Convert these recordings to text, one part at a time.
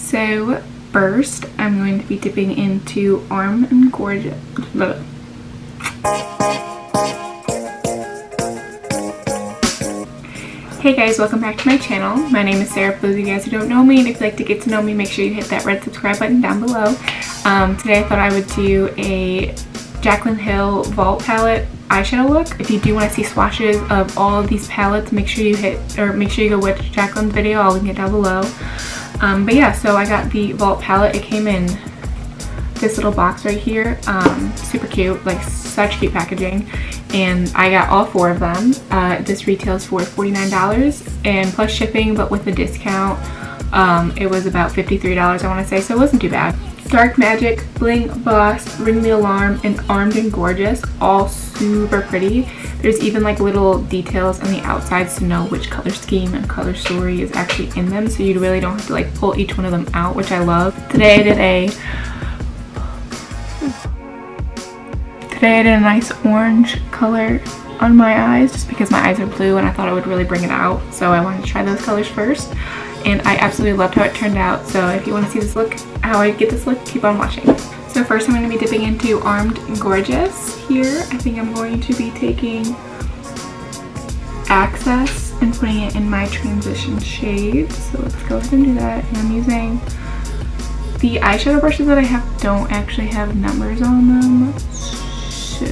So first, I'm going to be dipping into Armed and Gorgeous. Hey guys, welcome back to my channel. My name is Sarah. For those of you guys who don't know me, and if you'd like to get to know me, make sure you hit that red subscribe button down below. Today I thought I would do a Jaclyn Hill Vault palette eyeshadow look. If you do want to see swatches of all of these palettes, make sure you go watch Jaclyn's video. I'll link it down below. But yeah, so I got the Vault palette. It came in this little box right here. Super cute, like such cute packaging. And I got all 4 of them. This retails for $49 and plus shipping, but with a discount, it was about $53, I want to say, so it wasn't too bad. Dark Magic, Bling, Boss, Ring the Alarm, and Armed and Gorgeous, all super pretty. There's even like little details on the outsides to know which color scheme and color story is actually in them, so you really don't have to like pull each one of them out, which I love. Today I did a nice orange color on my eyes just because my eyes are blue and I thought it would really bring it out, so I wanted to try those colors first. And I absolutely loved how it turned out, so if you want to see this look, how I get this look, keep on watching. So first I'm going to be dipping into Armed and Gorgeous here. I think I'm going to be taking Access and putting it in my transition shade. So let's go ahead and do that. And I'm using the eyeshadow brushes that I have don't actually have numbers on them, so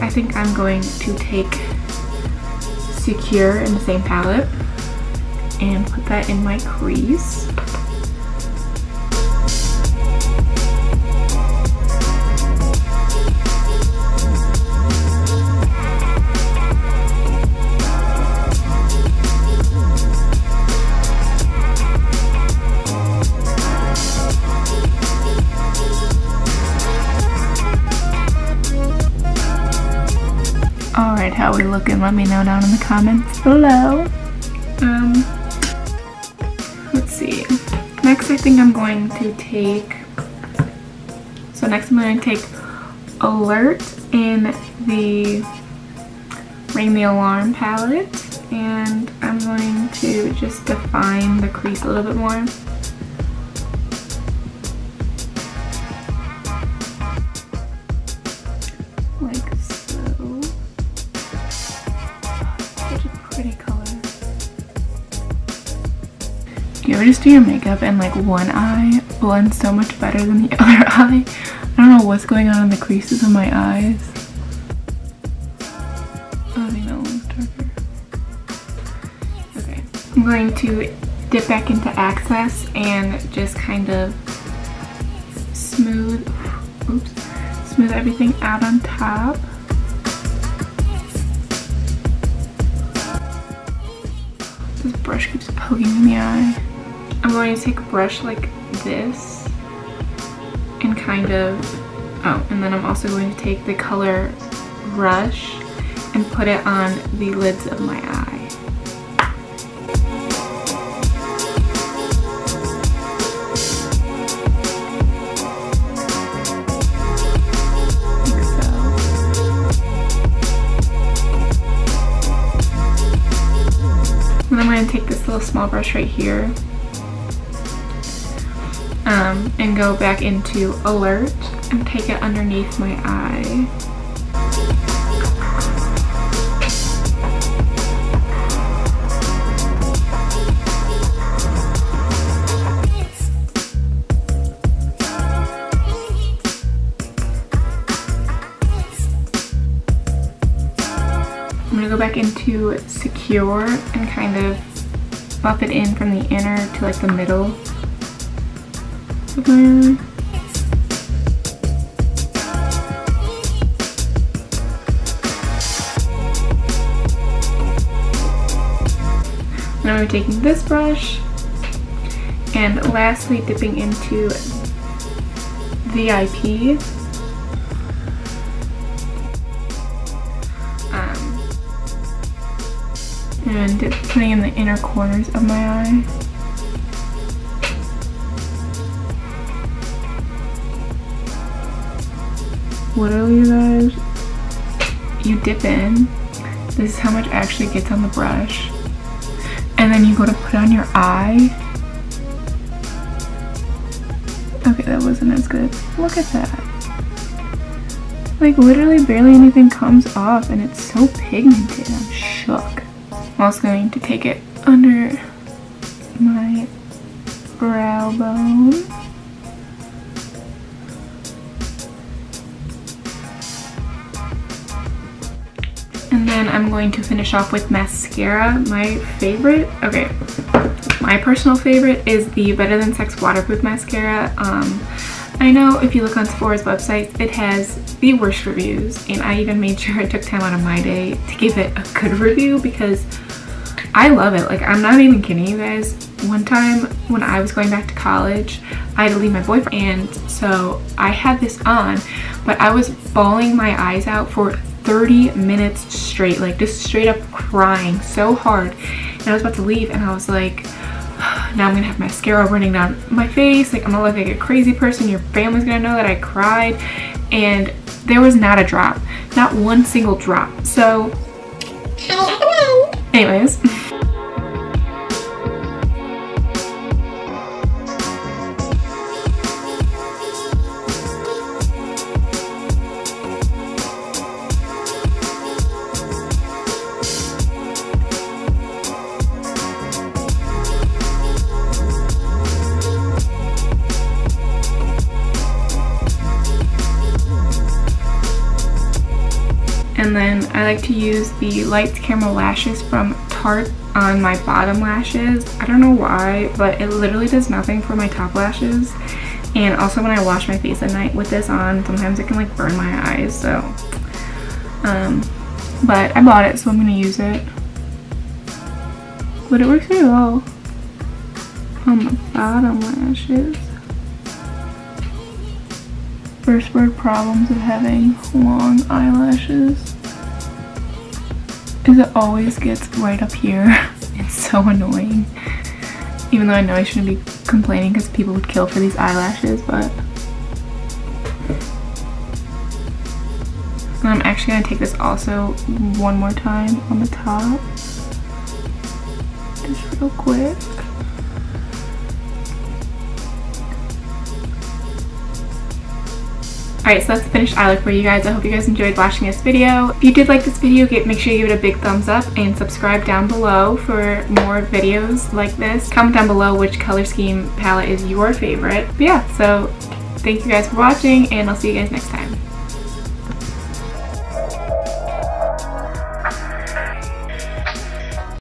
I think I'm going to take Secure in the same palette and put that in my crease. Alright, how are we looking? Let me know down in the comments below. Let's see. Next I think I'm going to take, Alert in the Ring the Alarm palette, and I'm going to just define the crease a little bit more. Like so. Such a pretty color. Do you ever just do your makeup and like one eye blends so much better than the other eye? I don't know what's going on in the creases of my eyes. I think that one looks darker. Okay. I'm going to dip back into Access and just kind of smooth everything out on top. This brush keeps poking in the eye. I'm going to take a brush like this and kind of, and then I'm also going to take the color Rush and put it on the lids of my eye. Like so. And I'm going to take this little small brush right here and go back into Alert and take it underneath my eye. I'm gonna go back into Secure and kind of buff it in from the inner to like the middle. corners of my eye. Now we're taking this brush and lastly dipping into VIP. And putting in the inner corners of my eye. Literally, you guys, you dip in. This is how much actually gets on the brush. And then you go to put on your eye. Okay, that wasn't as good. Look at that. Like, literally barely anything comes off and it's so pigmented. I'm shook. I'm also going to take it under my brow bone. And then I'm going to finish off with mascara. My favorite, okay, my personal favorite is the Better Than Sex Waterproof Mascara. I know if you look on Sephora's website, it has the worst reviews, and I even made sure I took time out of my day to give it a good review because I love it. Like, I'm not even kidding you guys. One time when I was going back to college, I had to leave my boyfriend, and so I had this on, but I was bawling my eyes out for 30 minutes straight, like just straight up crying so hard. And I was about to leave and I was like, now I'm gonna have mascara running down my face, like I'm gonna look like a crazy person, your family's gonna know that I cried. And there was not a drop, not one single drop. So anyways. And then I like to use the Lights Camera Lashes from Tarte on my bottom lashes. I don't know why, but it literally does nothing for my top lashes. And also when I wash my face at night with this on, sometimes it can like burn my eyes, so. But I bought it, so I'm gonna use it. But it works really well on my bottom lashes. First word problems of having long eyelashes is it always gets right up here. It's so annoying. Even though I know I shouldn't be complaining because people would kill for these eyelashes, but and I'm actually going to take this also one more time on the top. Just real quick. Alright, so that's the finished eye look for you guys. I hope you guys enjoyed watching this video. If you did like this video, make sure you give it a big thumbs up and subscribe down below for more videos like this. Comment down below which color scheme palette is your favorite. But yeah, so thank you guys for watching and I'll see you guys next time.